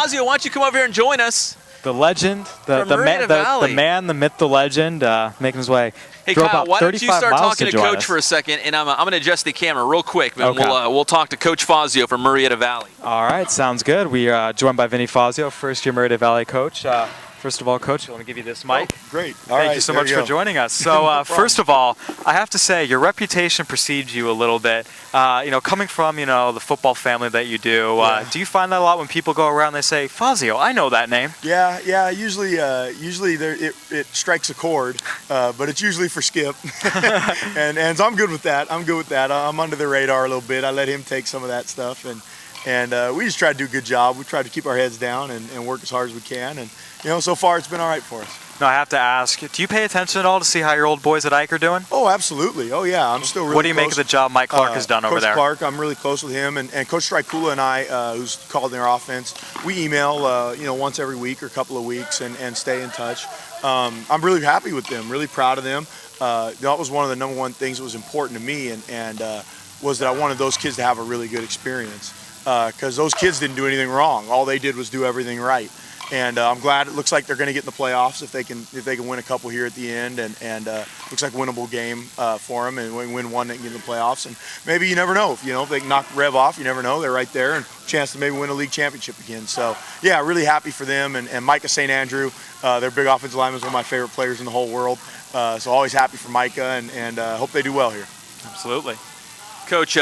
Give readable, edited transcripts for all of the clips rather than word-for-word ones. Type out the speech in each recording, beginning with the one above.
Fazio, why don't you come over here and join us? The legend, the man, the myth, the legend, making his way. Hey, Kyle, why don't you start talking to Coach for a second, and I'm going to adjust the camera real quick, but we'll talk to Coach Fazio from Murrieta Valley. All right, sounds good. We are joined by Vinny Fazio, first-year Murrieta Valley coach. First of all, Coach, let me give you this mic. Oh, great. Thank you so much for joining us. So, first of all, I have to say your reputation precedes you a little bit. Coming from the football family that you do, do you find that a lot when people go around and they say, Fazio, I know that name? Yeah. Usually it strikes a chord, but it's usually for Skip, and so I'm good with that. I'm under the radar a little bit. I let him take some of that stuff, and we just try to do a good job. We try to keep our heads down and work as hard as we can, and so far it's been all right for us. Now I have to ask, do you pay attention at all to see how your old boys at Ike are doing? Oh, absolutely. Oh, yeah. I'm still really What do you make of the job Mike Clark has done over there? Coach Clark, I'm really close with him, and Coach Strikula and I, who's called in our offense, we email, once every week or a couple of weeks and stay in touch. I'm really happy with them, really proud of them. That was one of the number one things that was important to me, and was that I wanted those kids to have a really good experience, because those kids didn't do anything wrong. All they did was do everything right. And I'm glad it looks like they're going to get in the playoffs if they can win a couple here at the end, and looks like a winnable game for them, and win one, they can get in the playoffs. And maybe you never know, if they can knock Rev off, you never know, they're right there, and chance to maybe win a league championship again. So yeah, really happy for them, and Micah St. Andrew, their big offensive lineman, is one of my favorite players in the whole world. So always happy for Micah, and hope they do well here. Absolutely. Coach,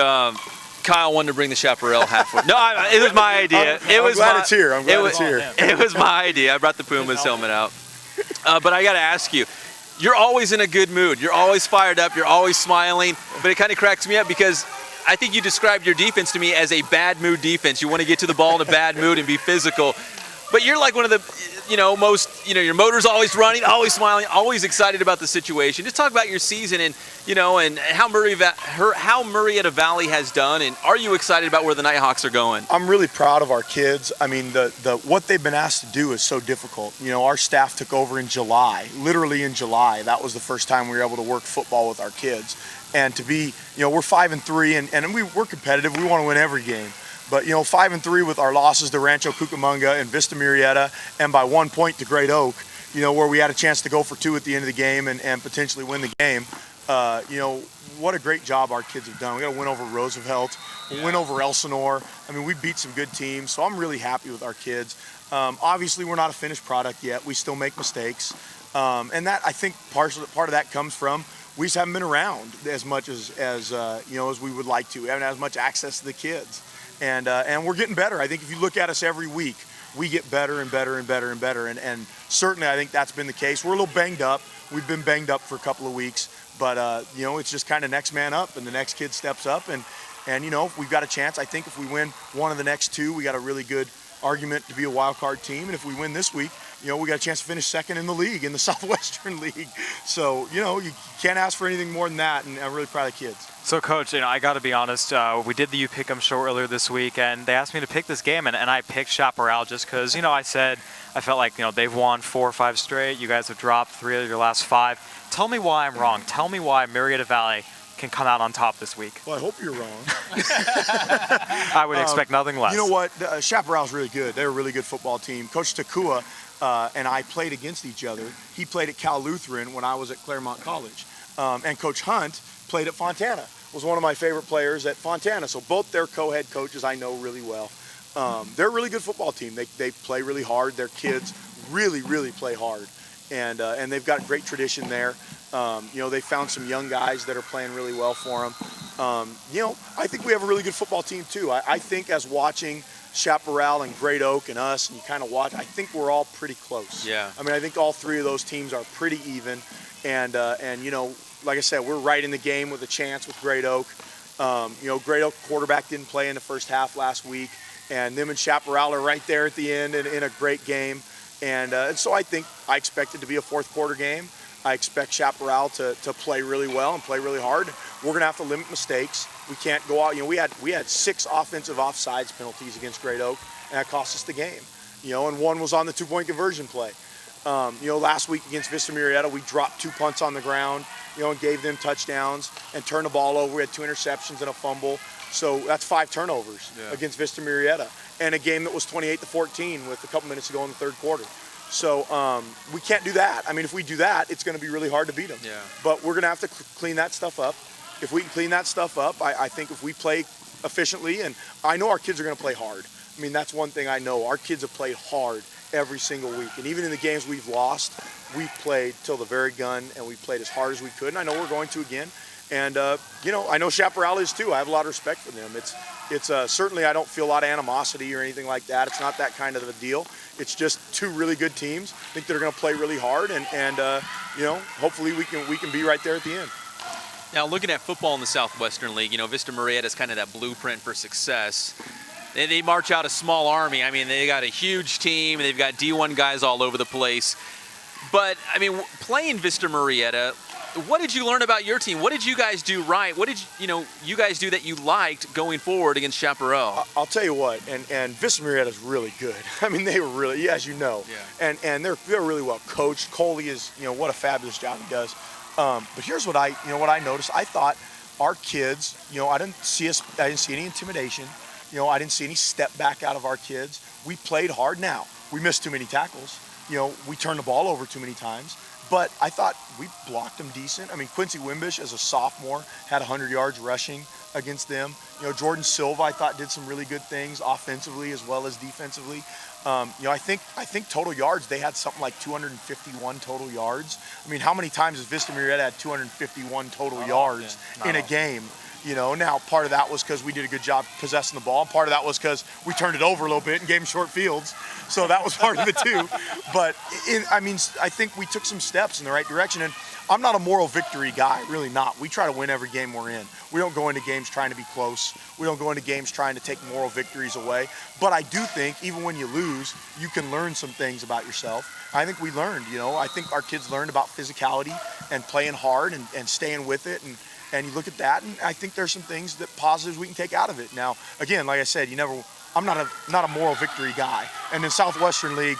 Kyle wanted to bring the Chaparral halfway. No, it was my idea. I'm glad it's here. It was my idea. I brought the Pumas helmet out. But I got to ask you, you're always in a good mood. You're always fired up. You're always smiling. But it kind of cracks me up because I think you described your defense to me as a bad mood defense. You want to get to the ball in a bad mood and be physical. But you're like one of the, your motor's always running, always smiling, always excited about the situation. Just talk about your season and how Murrieta Valley has done, and are you excited about where the Nighthawks are going? I'm really proud of our kids. I mean, what they've been asked to do is so difficult. Our staff took over in July, literally in July. That was the first time we were able to work football with our kids. And to be, we're 5-3, and we're competitive. We want to win every game. But 5-3 with our losses to Rancho Cucamonga and Vista Murrieta, and by 1 point to Great Oak, where we had a chance to go for 2 at the end of the game and potentially win the game. What a great job our kids have done. We got a win over Roosevelt, a win over Elsinore. I mean, we beat some good teams, so I'm really happy with our kids. Obviously, we're not a finished product yet. We still make mistakes, and that, I think, part of that comes from we just haven't been around as much as we would like to. We haven't had as much access to the kids. And we're getting better. I think if you look at us every week, we get better and better and better and better. And certainly I think that's been the case. We're a little banged up. We've been banged up for a couple of weeks. But, it's just kind of next man up, and the next kid steps up. And if we've got a chance, I think if we win one of the next 2, we got a really good argument to be a wild card team. And if we win this week, we got a chance to finish second in the league, in the Southwestern League. So, you can't ask for anything more than that, and I'm really proud of the kids. So, Coach, I got to be honest, we did the You Pick 'em show earlier this week, and they asked me to pick this game, and I picked Chaparral just because, I felt like, they've won 4 or 5 straight. You guys have dropped 3 of your last 5. Tell me why I'm wrong. Tell me why Murrieta Valley can come out on top this week. Well, I hope you're wrong. I would expect nothing less. You know what? Chaparral's really good. They're a really good football team. Coach Takua and I played against each other. He played at Cal Lutheran when I was at Claremont College. And Coach Hunt played at Fontana, was one of my favorite players at Fontana. So both their co-head coaches I know really well. They're a really good football team. They play really hard. Their kids really, really play hard. And they've got great tradition there. They found some young guys that are playing really well for them. I think we have a really good football team too. I think as watching Chaparral and Great Oak and us, and you kind of watch, I think we're all pretty close. Yeah. I mean, I think all 3 of those teams are pretty even. And like I said, we're right in the game with a chance with Great Oak. Great Oak quarterback didn't play in the first half last week, and them and Chaparral are right there at the end in a great game. And so I expect it to be a 4th quarter game. I expect Chaparral to play really well and play really hard. We're going to have to limit mistakes. We can't go out. We had 6 offensive offsides penalties against Great Oak, and that cost us the game. And 1 was on the 2-point conversion play. Last week against Vista Murrieta, we dropped 2 punts on the ground, and gave them touchdowns and turned the ball over. We had 2 interceptions and a fumble. So that's 5 turnovers against Vista Murrieta. and a game that was 28-14 with a couple minutes to go in the third quarter. So we can't do that. I mean, if we do that, it's going to be really hard to beat them. Yeah. But we're going to have to clean that stuff up. If we can clean that stuff up, I think if we play efficiently, and I know our kids are going to play hard. I mean, that's one thing I know. Our kids have played hard every single week. And even in the games we've lost, we've played till the very gun, and we played as hard as we could. And I know we're going to again. And, you know, I know Chaparral is too. I have a lot of respect for them. It's certainly I don't feel a lot of animosity or anything like that. It's not that kind of a deal. It's just two really good teams. I think they're going to play really hard, and you know, hopefully we can be right there at the end. Now, looking at football in the Southwestern League, you know, Vista Murrieta is kind of that blueprint for success. They march out a small army. I mean, they got a huge team, and they've got D1 guys all over the place. But, I mean, playing Vista Murrieta, what did you learn about your team? What did you guys do right? What did you guys do that you liked going forward against Chaparral? I'll tell you what, and Vista Murrieta is really good. I mean, they were really, as you know, yeah. And they're really well coached. Coley is, you know, what a fabulous job he does. But here's what I noticed. I thought our kids, you know, I didn't see any intimidation. You know, I didn't see any step back out of our kids. We played hard. Now we missed too many tackles. You know, we turned the ball over too many times. But I thought we blocked them decent. I mean, Quincy Wimbish, as a sophomore, had 100 yards rushing against them. You know, Jordan Silva, I thought, did some really good things offensively as well as defensively. You know, I think total yards, they had something like 251 total yards. I mean, how many times has Vista Murrieta had 251 total yards in a game? You know, now part of that was because we did a good job possessing the ball. Part of that was because we turned it over a little bit and gave them short fields. So that was part of it too. But I mean, I think we took some steps in the right direction. And I'm not a moral victory guy, really not. We try to win every game we're in. We don't go into games trying to be close. We don't go into games trying to take moral victories away. But I do think even when you lose, you can learn some things about yourself. I think we learned, you know, I think our kids learned about physicality and playing hard and staying with it. And you look at that, and I think there's some things that positives we can take out of it. Now, again, like I said, I'm not a moral victory guy. And in Southwestern League,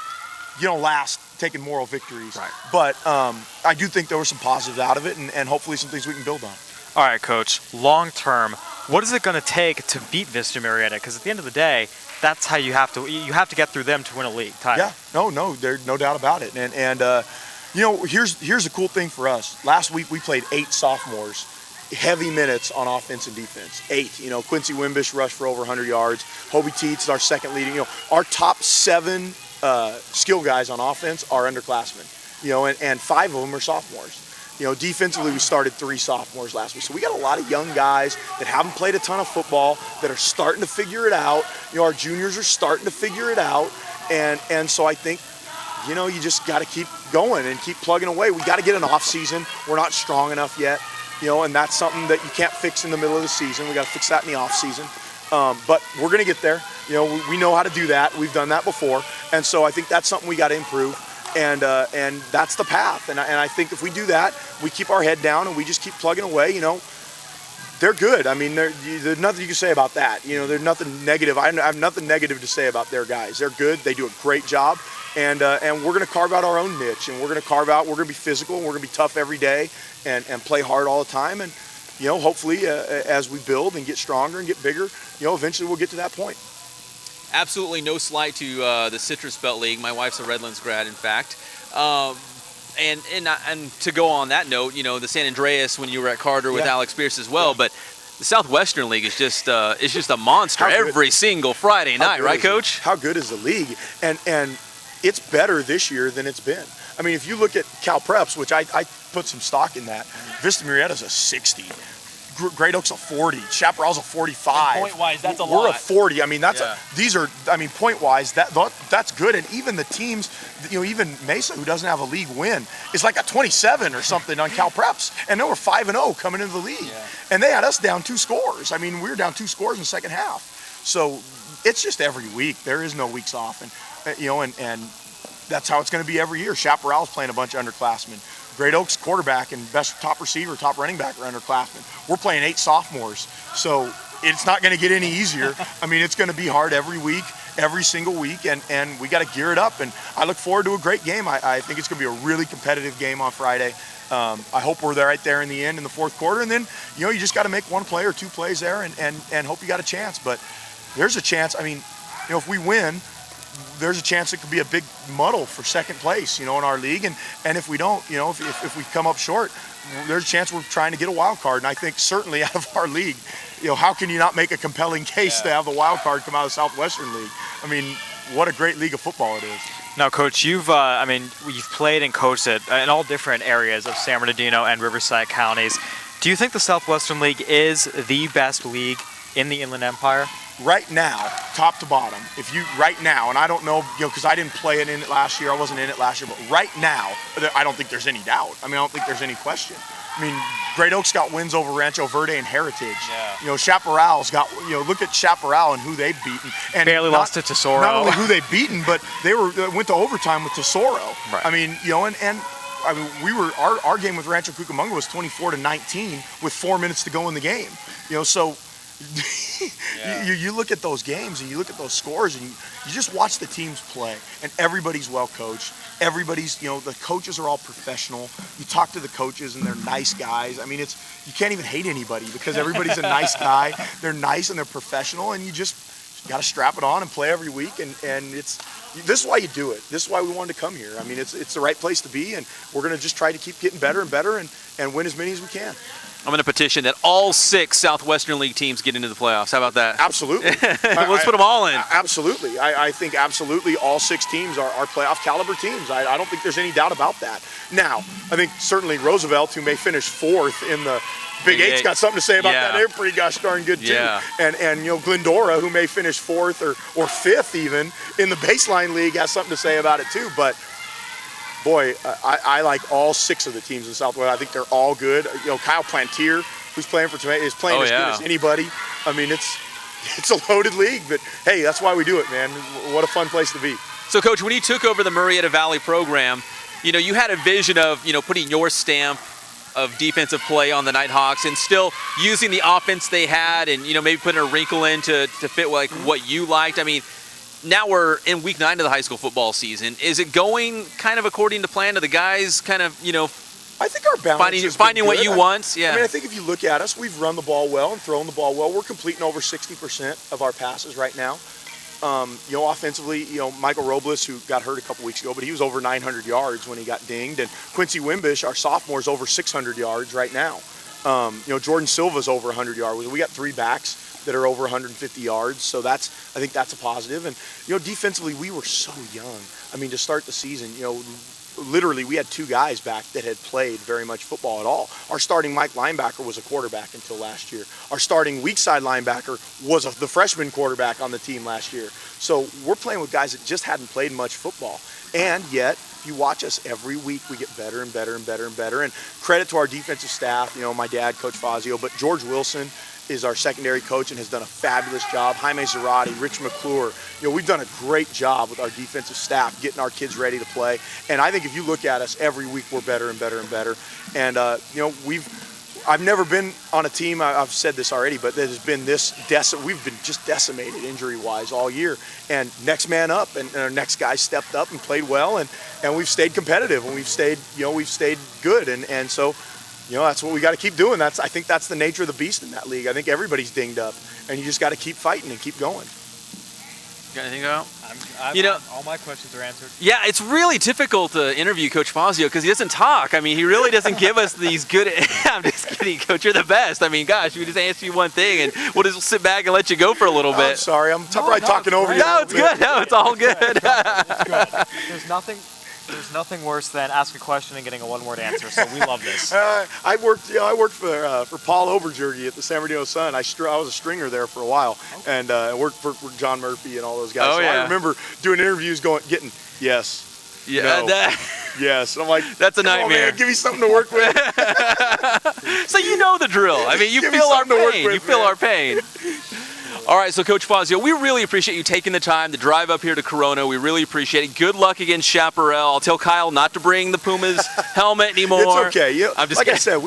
you don't last taking moral victories. Right. But I do think there were some positives out of it, and hopefully some things we can build on. All right, Coach, long term, what is it going to take to beat Vista Murrieta? Because at the end of the day, that's how you have to get through them to win a league title. Yeah, no, there's no doubt about it. And you know, here's the cool thing for us. Last week we played 8 sophomores. Heavy minutes on offense and defense. 8. You know, Quincy Wimbish rushed for over 100 yards. Hobie Teets is our second leading. You know, our top 7 skill guys on offense are underclassmen. You know, and 5 of them are sophomores. You know, defensively we started 3 sophomores last week. So we got a lot of young guys that haven't played a ton of football that are starting to figure it out. You know, our juniors are starting to figure it out. And so I think, you know, you just got to keep going and keep plugging away. We got to get an off season. We're not strong enough yet. You know, and that's something that you can't fix in the middle of the season. We got to fix that in the off season. But we're going to get there. You know, we know how to do that. We've done that before. And so I think that's something we got to improve. And that's the path. And I think if we do that, we keep our head down and we just keep plugging away, you know, they're good. I mean, there's nothing you can say about that. You know, there's nothing negative. I have nothing negative to say about their guys. They're good. They do a great job. And we're going to carve out our own niche. And we're going to be physical. And we're going to be tough every day and play hard all the time. And, you know, hopefully as we build and get stronger and get bigger, you know, eventually we'll get to that point. Absolutely no slight to the Citrus Belt League. My wife's a Redlands grad, in fact. And to go on that note, you know, the San Andreas when you were at Carter with Alex Pierce as well, but the Southwestern League is just a monster every single Friday night, right, Coach? How good is the league? And it's better this year than it's been. I mean, if you look at Cal Preps, which I put some stock in that, Vista Murrieta's a 60. Great Oak's a 40. Chaparral's a 45. Point-wise, that's a lot. We're a 40. I mean, point-wise, that's good. And even the teams, you know, even Mesa, who doesn't have a league win, is like a 27 or something on Cal Preps. And they were 5-0 coming into the league. Yeah. And they had us down 2 scores. I mean, we were down 2 scores in the second half. So it's just every week. There is no weeks off. And, you know, and that's how it's going to be every year. Chaparral's playing a bunch of underclassmen. Great Oak's quarterback and best top receiver, top running back are underclassmen. We're playing 8 sophomores, so it's not going to get any easier. I mean, it's going to be hard every week, every single week, and we got to gear it up. And I look forward to a great game. I think it's going to be a really competitive game on Friday. I hope we're there right there in the end in the fourth quarter, and then, you know, you just got to make 1 play or 2 plays there and hope you got a chance. But there's a chance. I mean, if we win, there's a chance it could be a big muddle for second place, in our league. And if we don't, if we come up short, there's a chance we're trying to get a wild card. And I think certainly out of our league, how can you not make a compelling case to have the wild card come out of the Southwestern League? I mean, what a great league of football it is. Now, Coach, you've played and coached it in all different areas of San Bernardino and Riverside counties. Do you think the Southwestern League is the best league in the Inland Empire? Right now, top to bottom, right now, and I don't know, because I didn't play it in it last year, I wasn't in it last year, but right now, I don't think there's any doubt. I don't think there's any question. Great Oaks got wins over Rancho Verde and Heritage. Yeah. Chaparral's got, look at Chaparral and who they've beaten. And barely lost to Tesoro. Not only who they've beaten, but they went to overtime with Tesoro. Right. Our game with Rancho Cucamonga was 24-19 with 4 minutes to go in the game. So you look at those games and you look at those scores and you just watch the teams play, and everybody's well coached. Everybody's, the coaches are all professional. You talk to the coaches and they're nice guys. You can't even hate anybody because everybody's a nice guy. They're nice and they're professional, and you just got to strap it on and play every week. And this is why you do it. This is why we wanted to come here. It's the right place to be, and we're going to just try to keep getting better and better and win as many as we can. I'm going to petition that all 6 Southwestern League teams get into the playoffs. How about that? Absolutely. Let's put them all in. Absolutely. I think absolutely all 6 teams are playoff caliber teams. I don't think there's any doubt about that. Now, I think certainly Roosevelt, who may finish 4th in the Big Eight's got something to say about that. They're pretty gosh darn good too. Yeah. And Glendora, who may finish 4th or 5th even in the baseline league, has something to say about it too. But boy, I like all 6 of the teams in Southwest. I think they're all good. Kyle Plantier, who's playing for Tomato, is playing as good as anybody. It's a loaded league, but hey, that's why we do it, man. What a fun place to be. So, Coach, when you took over the Murrieta Valley program, you had a vision of, putting your stamp of defensive play on the Nighthawks and still using the offense they had and, maybe putting a wrinkle in to fit like what you liked. Now we're in week 9 of the high school football season. Is it going kind of according to plan? Do the guys kind of, I think our balance finding what you want? Yeah. I think if you look at us, we've run the ball well and thrown the ball well. We're completing over 60% of our passes right now. Offensively, Michael Robles, who got hurt a couple weeks ago, but he was over 900 yards when he got dinged. And Quincy Wimbish, our sophomore, is over 600 yards right now. Jordan Silva's over 100 yards. We got 3 backs that are over 150 yards, so I think that's a positive. And defensively, we were so young. To start the season, literally we had 2 guys back that had played very much football at all. Our starting Mike linebacker was a quarterback until last year. Our starting weak side linebacker was the freshman quarterback on the team last year. So we're playing with guys that just hadn't played much football, and yet if you watch us every week, we get better and better and better and better. And credit to our defensive staff, my dad, Coach Fazio, but George Wilson is our secondary coach and has done a fabulous job. Jaime Zarate, Rich McClure. We've done a great job with our defensive staff getting our kids ready to play. And I think if you look at us every week, we're better and better and better. And I've never been on a team, I've said this already, but there's been we've been just decimated injury-wise all year. And next man up, and our next guy stepped up and played well, and we've stayed competitive, and we've stayed good. And so, that's what we got to keep doing. I think that's the nature of the beast in that league. I think everybody's dinged up, and you just got to keep fighting and keep going. Got anything out? All my questions are answered. Yeah, it's really difficult to interview Coach Fazio because he doesn't talk. He really doesn't give us these good. I'm just kidding, Coach. You're the best. Gosh, we just ask you one thing, and we'll just sit back and let you go for a little bit. I'm sorry. I'm probably talking over you. No, it's good. No, it's all good. It's good. There's nothing worse than ask a question and getting a one-word answer. So we love this. I worked for Paul Oberjurgi at the San Bernardino Sun. I was a stringer there for a while, and I worked for John Murphy and all those guys. Oh, yeah. I remember doing interviews, getting yes, yeah, no, yes. I'm like, that's a nightmare. Come on, man, give me something to work with. So you know the drill. You feel our pain. You feel our pain. All right, so Coach Fazio, we really appreciate you taking the time to drive up here to Corona. We really appreciate it. Good luck against Chaparral. I'll tell Kyle not to bring the Pumas helmet anymore. It's okay. I'm just like kidding. I said,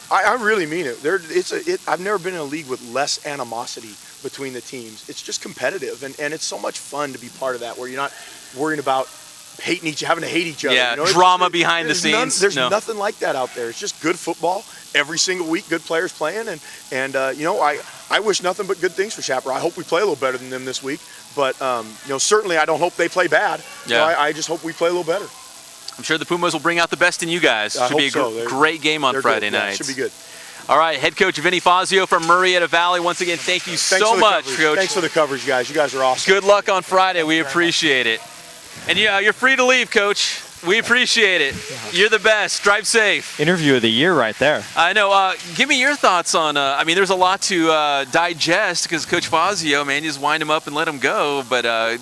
I really mean it. I've never been in a league with less animosity between the teams. It's just competitive, and it's so much fun to be part of that, where you're not worrying about having to hate each other. Yeah, drama behind the scenes. There's nothing like that out there. It's just good football every single week, good players playing, and I wish nothing but good things for Chaparral. I hope we play a little better than them this week, But certainly I don't hope they play bad. Yeah. I just hope we play a little better. I'm sure the Pumas will bring out the best in you guys. I Should be a hope so. great game on Friday night. Should be good. All right, head coach Vinny Fazio from Murrieta Valley. Once again, thank you so much, Coach. Thanks for the coverage, guys. You guys are awesome. Good luck on Friday. We appreciate it. And yeah, you're free to leave, Coach. We appreciate it. You're the best. Drive safe. Interview of the year right there. I know. Give me your thoughts on, I mean, there's a lot to digest because Coach Fazio, man, you just wind him up and let him go. But